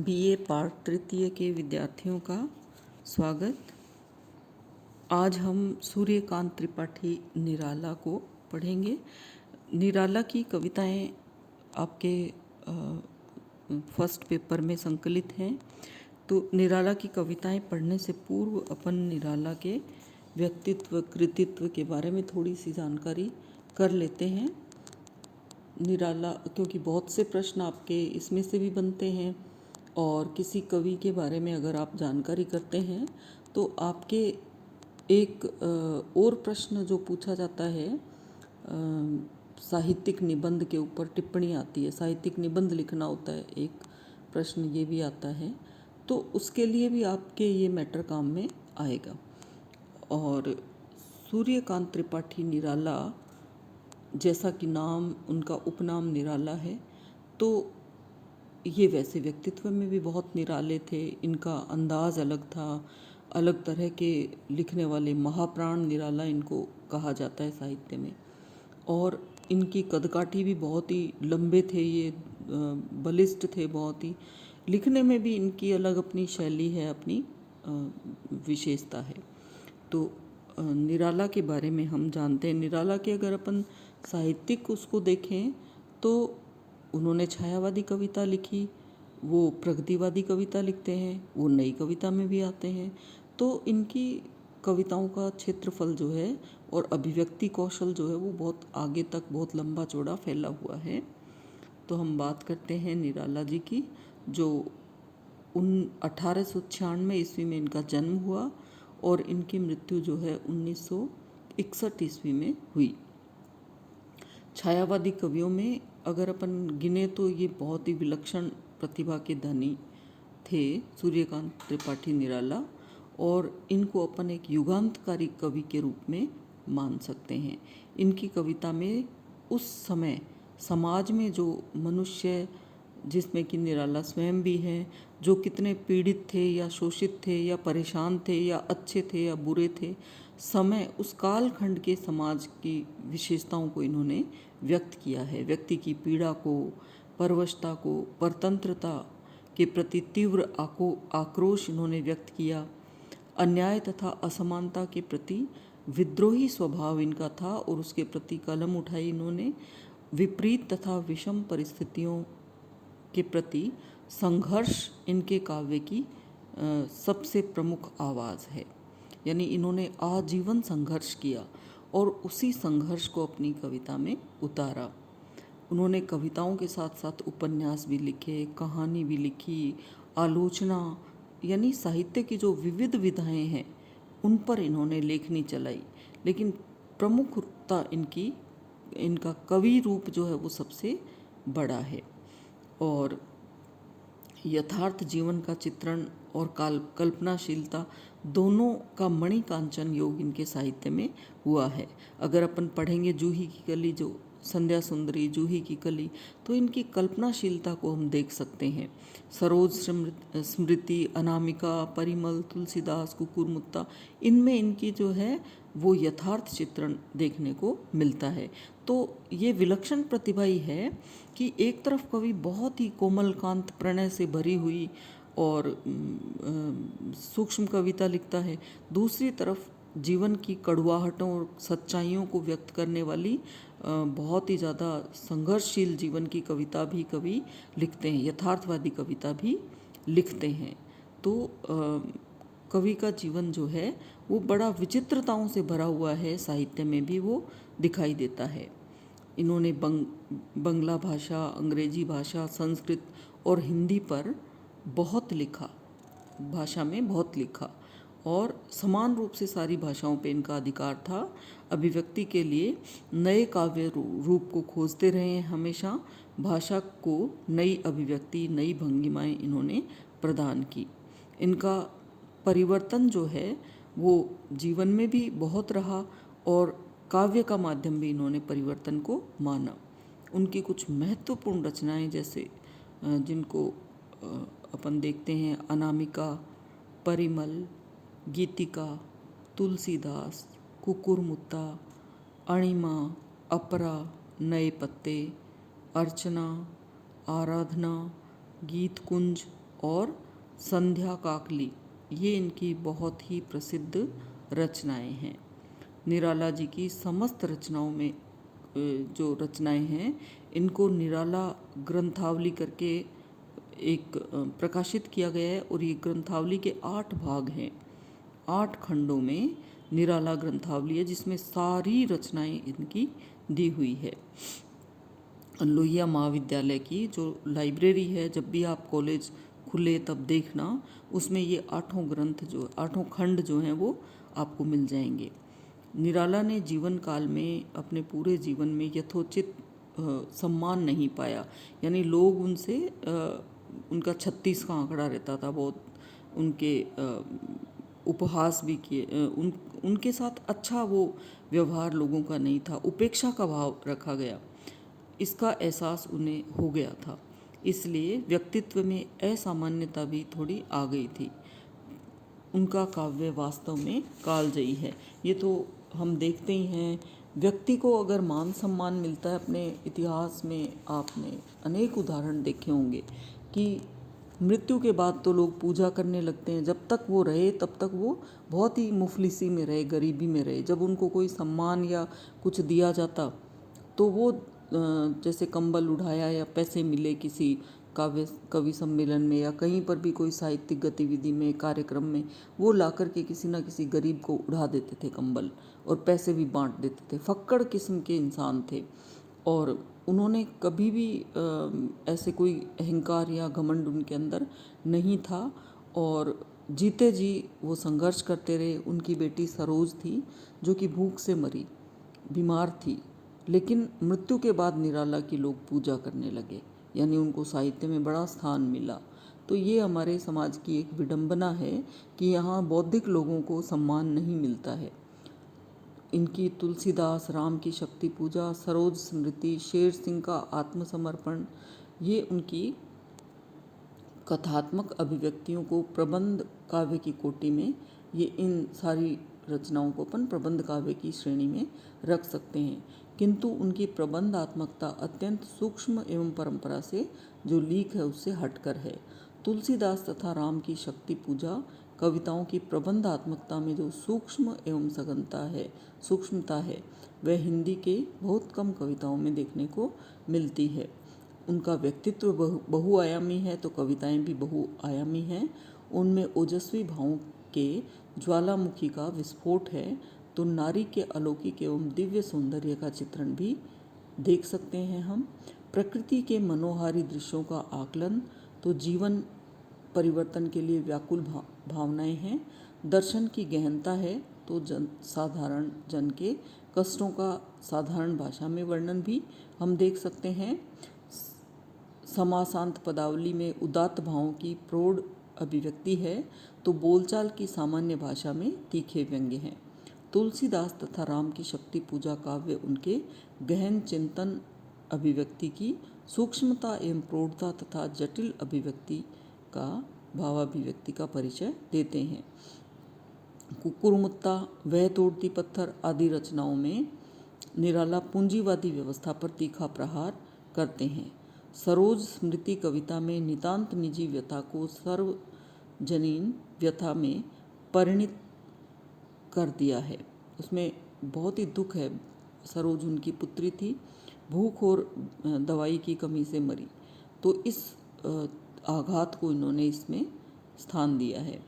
BA part तृतीय के विद्यार्थियों का स्वागत। आज हम सूर्यकांत त्रिपाठी निराला को पढ़ेंगे। निराला की कविताएं आपके फर्स्ट पेपर में संकलित हैं। तो निराला की कविताएं पढ़ने से पूर्व अपन निराला के व्यक्तित्व कृतित्व के बारे में थोड़ी सी जानकारी कर लेते हैं। निराला, क्योंकि बहुत से प्रश्न आपके इसमें से भी बनते हैं और किसी कवि के बारे में अगर आप जानकारी करते हैं तो आपके एक और प्रश्न जो पूछा जाता है, साहित्यिक निबंध के ऊपर टिप्पणी आती है, साहित्यिक निबंध लिखना होता है, एक प्रश्न ये भी आता है, तो उसके लिए भी आपके ये मैटर काम में आएगा। और सूर्यकांत त्रिपाठी निराला, जैसा कि नाम उनका उपनाम निराला है, तो ये वैसे व्यक्तित्व में भी बहुत निराले थे। इनका अंदाज अलग था, अलग तरह के लिखने वाले महाप्राण निराला इनको कहा जाता है साहित्य में। और इनकी कदकाठी भी बहुत ही लंबे थे, ये बलिष्ठ थे बहुत ही। लिखने में भी इनकी अलग अपनी शैली है, अपनी विशेषता है। तो निराला के बारे में हम जानते हैं। निराला के अगर अपन साहित्यिक उसको देखें तो उन्होंने छायावादी कविता लिखी, वो प्रगतिवादी कविता लिखते हैं, वो नई कविता में भी आते हैं। तो इनकी कविताओं का क्षेत्रफल जो है और अभिव्यक्ति कौशल जो है वो बहुत आगे तक, बहुत लंबा चौड़ा फैला हुआ है। तो हम बात करते हैं निराला जी की, जो 1896 ईस्वी में इनका जन्म हुआ और इनकी मृत्यु जो है 1961 ईस्वी में हुई। छायावादी कवियों में अगर अपन गिने तो ये बहुत ही विलक्षण प्रतिभा के धनी थे सूर्यकांत त्रिपाठी निराला, और इनको अपन एक युगांतकारी कवि के रूप में मान सकते हैं। इनकी कविता में उस समय समाज में जो मनुष्य, जिसमें कि निराला स्वयं भी हैं, जो कितने पीड़ित थे या शोषित थे या परेशान थे या अच्छे थे या बुरे थे, समय उस कालखंड के समाज की विशेषताओं को इन्होंने व्यक्त किया है। व्यक्ति की पीड़ा को, परवशता को, परतंत्रता के प्रति तीव्र आक्रोश इन्होंने व्यक्त किया। अन्याय तथा असमानता के प्रति विद्रोही स्वभाव इनका था और उसके प्रति कलम उठाई इन्होंने। विपरीत तथा विषम परिस्थितियों के प्रति संघर्ष इनके काव्य की सबसे प्रमुख आवाज़ है। यानी इन्होंने आजीवन संघर्ष किया और उसी संघर्ष को अपनी कविता में उतारा। उन्होंने कविताओं के साथ साथ उपन्यास भी लिखे, कहानी भी लिखी, आलोचना, यानी साहित्य की जो विविध विधाएं हैं उन पर इन्होंने लेखनी चलाई। लेकिन प्रमुखता इनका कवि रूप जो है वो सबसे बड़ा है। और यथार्थ जीवन का चित्रण और कल्पनाशीलता दोनों का मणिकांचन योग इनके साहित्य में हुआ है। अगर अपन पढ़ेंगे जूही की कली, जो संध्या सुंदरी, जूही की कली, तो इनकी कल्पनाशीलता को हम देख सकते हैं। सरोज स्मृति, अनामिका, परिमल, तुलसीदास, कुकुरमुत्ता, इनमें इनकी जो है वो यथार्थ चित्रण देखने को मिलता है। तो ये विलक्षण प्रतिभा ही है कि एक तरफ कवि बहुत ही कोमलकांत प्रणय से भरी हुई और सूक्ष्म कविता लिखता है, दूसरी तरफ जीवन की कड़वाहटों और सच्चाइयों को व्यक्त करने वाली बहुत ही ज़्यादा संघर्षशील जीवन की कविता भी कवि लिखते हैं, यथार्थवादी कविता भी लिखते हैं। तो कवि का जीवन जो है वो बड़ा विचित्रताओं से भरा हुआ है, साहित्य में भी वो दिखाई देता है। इन्होंने बंगला भाषा, अंग्रेजी भाषा, संस्कृत और हिंदी पर बहुत लिखा, भाषा में बहुत लिखा, और समान रूप से सारी भाषाओं पे इनका अधिकार था। अभिव्यक्ति के लिए नए काव्य रूप को खोजते रहे हैं हमेशा। भाषा को नई अभिव्यक्ति, नई भंगिमाएं इन्होंने प्रदान की। इनका परिवर्तन जो है वो जीवन में भी बहुत रहा और काव्य का माध्यम भी इन्होंने परिवर्तन को माना। उनकी कुछ महत्वपूर्ण रचनाएं, जैसे जिनको अपन देखते हैं, अनामिका, परिमल, गीतिका, तुलसीदास, कुकुरमुत्ता, अणिमा, अपरा, नए पत्ते, अर्चना, आराधना, गीत कुंज, और संध्या काकली, ये इनकी बहुत ही प्रसिद्ध रचनाएं हैं। निराला जी की समस्त रचनाओं में जो रचनाएं हैं, इनको निराला ग्रंथावली करके एक प्रकाशित किया गया है, और ये ग्रंथावली के 8 भाग हैं। 8 खंडों में निराला ग्रंथावली है, जिसमें सारी रचनाएं इनकी दी हुई है। लोहिया महाविद्यालय की जो लाइब्रेरी है, जब भी आप कॉलेज खुले तब देखना, उसमें ये 8 ग्रंथ जो 8 खंड जो हैं वो आपको मिल जाएंगे। निराला ने जीवन काल में अपने पूरे जीवन में यथोचित सम्मान नहीं पाया, यानी लोग उनसे उनका 36 का आंकड़ा रहता था, बहुत उनके उपहास भी किए, उनके साथ अच्छा वो व्यवहार लोगों का नहीं था, उपेक्षा का भाव रखा गया, इसका एहसास उन्हें हो गया था। इसलिए व्यक्तित्व में असामान्यता भी थोड़ी आ गई थी। उनका काव्य वास्तव में कालजयी है। ये तो हम देखते ही हैं, व्यक्ति को अगर मान सम्मान मिलता है अपने इतिहास में, आपने अनेक उदाहरण देखे होंगे कि मृत्यु के बाद तो लोग पूजा करने लगते हैं। जब तक वो रहे तब तक वो बहुत ही मुफलिसी में रहे, गरीबी में रहे। जब उनको कोई सम्मान या कुछ दिया जाता तो वो जैसे कंबल उठाया या पैसे मिले किसी कवि सम्मेलन में या कहीं पर भी कोई साहित्यिक गतिविधि में, कार्यक्रम में, वो ला कर के किसी ना किसी गरीब को उड़ा देते थे कंबल, और पैसे भी बांट देते थे। फक्कड़ किस्म के इंसान थे, और उन्होंने कभी भी ऐसे कोई अहंकार या घमंड उनके अंदर नहीं था, और जीते जी वो संघर्ष करते रहे। उनकी बेटी सरोज थी जो कि भूख से मरी, बीमार थी, लेकिन मृत्यु के बाद निराला की लोग पूजा करने लगे, यानी उनको साहित्य में बड़ा स्थान मिला। तो ये हमारे समाज की एक विडंबना है कि यहाँ बौद्धिक लोगों को सम्मान नहीं मिलता है। इनकी तुलसीदास, राम की शक्ति पूजा, सरोज स्मृति, शेर सिंह का आत्मसमर्पण, ये उनकी कथात्मक अभिव्यक्तियों को प्रबंध काव्य की कोटि में, ये इन सारी रचनाओं को अपन प्रबंध काव्य की श्रेणी में रख सकते हैं। किंतु उनकी प्रबंधात्मकता अत्यंत सूक्ष्म एवं परंपरा से जो लीक है उससे हटकर है। तुलसीदास तथा राम की शक्ति पूजा कविताओं की प्रबंधात्मकता में जो सूक्ष्म एवं सूक्ष्मता है, वह हिंदी के बहुत कम कविताओं में देखने को मिलती है। उनका व्यक्तित्व बहुआयामी है तो कविताएं भी बहुआयामी हैं। उनमें ओजस्वी भावों के ज्वालामुखी का विस्फोट है, तो नारी के अलौकिक एवं दिव्य सौंदर्य का चित्रण भी देख सकते हैं हम। प्रकृति के मनोहारी दृश्यों का आकलन, तो जीवन परिवर्तन के लिए व्याकुल भावनाएं हैं। दर्शन की गहनता है, तो साधारण जन के कष्टों का साधारण भाषा में वर्णन भी हम देख सकते हैं। समासांत पदावली में उदात्त भावों की प्रौढ़ अभिव्यक्ति है, तो बोलचाल की सामान्य भाषा में तीखे व्यंग्य हैं। तुलसीदास तथा राम की शक्ति पूजा काव्य उनके गहन चिंतन, अभिव्यक्ति की सूक्ष्मता एवं प्रौढ़ता तथा जटिल भावाभिव्यक्ति का परिचय देते हैं। कुकुरमुत्ता, वह तोड़ती पत्थर आदि रचनाओं में निराला पूंजीवादी व्यवस्था पर तीखा प्रहार करते हैं। सरोज स्मृति कविता में नितांत निजी व्यथा को सर्वजनीन व्यथा में परिणित कर दिया है। उसमें बहुत ही दुख है। सरोज उनकी पुत्री थी, भूख और दवाई की कमी से मरी, तो इस आघात को इन्होंने इसमें स्थान दिया है।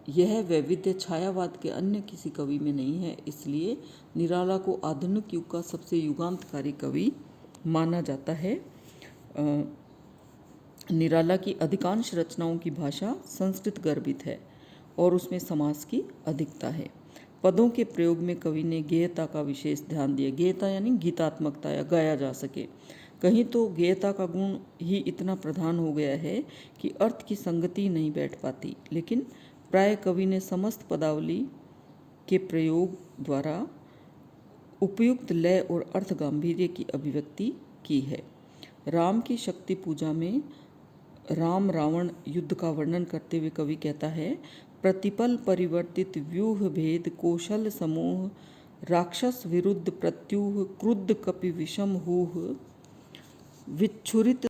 यह वैविध्य छायावाद के अन्य किसी कवि में नहीं है, इसलिए निराला को आधुनिक युग का सबसे युगांतकारी कवि माना जाता है। निराला की अधिकांश रचनाओं की भाषा संस्कृत गर्भित है और उसमें समास की अधिकता है। पदों के प्रयोग में कवि ने गेयता का विशेष ध्यान दिया। गेयता यानी गीतात्मकता, या गाया जा सके। कहीं तो गेयता का गुण ही इतना प्रधान हो गया है कि अर्थ की संगति नहीं बैठ पाती, लेकिन प्राय कवि ने समस्त पदावली के प्रयोग द्वारा उपयुक्त लय और अर्थ गांधीर्य की अभिव्यक्ति की है। राम की शक्ति पूजा में राम रावण युद्ध का वर्णन करते हुए कवि कहता है, प्रतिपल परिवर्तित व्यूह भेद कौशल समूह, राक्षस विरुद्ध प्रत्यूह, क्रुद्ध कपि विषम हूह, विच्छुरित